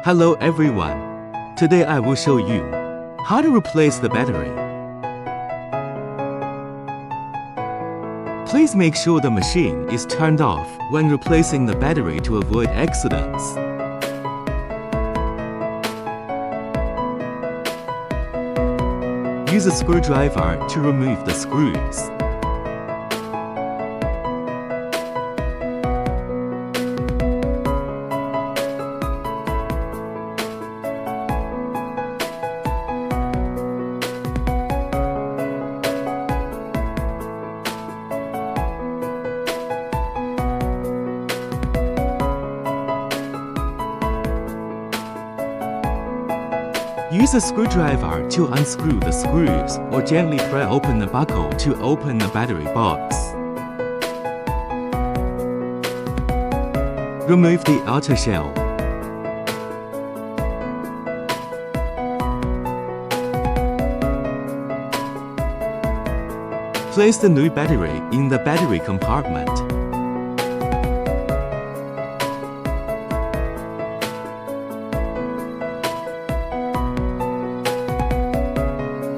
Hello everyone. Today I will show you how to replace the battery. Please make sure the machine is turned off when replacing the battery to avoid accidents. Use a screwdriver to remove the screws. Use a screwdriver to unscrew the screws or gently pry open the buckle to open the battery box. Remove the outer shell. Place the new battery in the battery compartment.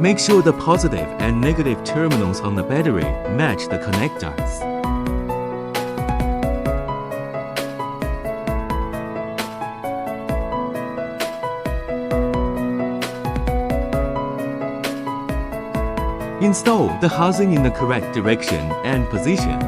Make sure the positive and negative terminals on the battery match the connectors. Install the housing in the correct direction and position.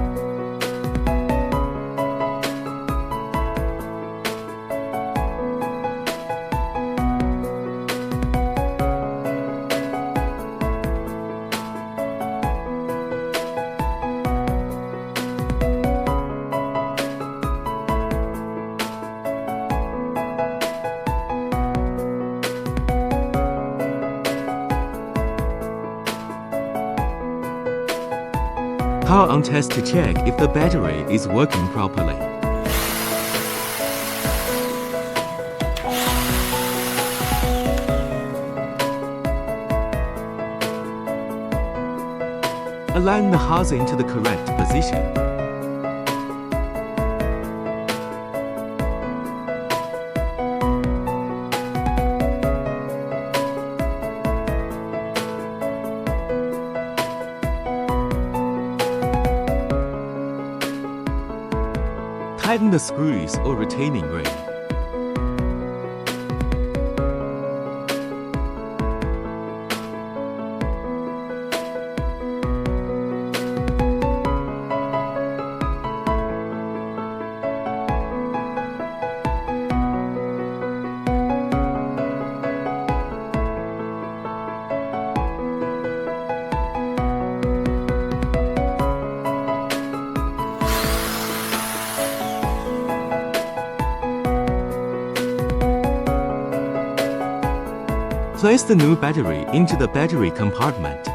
Power on test to check if the battery is working properly. Align the housing to the correct position. Tighten the screws or retaining ring. Place the new battery into the battery compartment.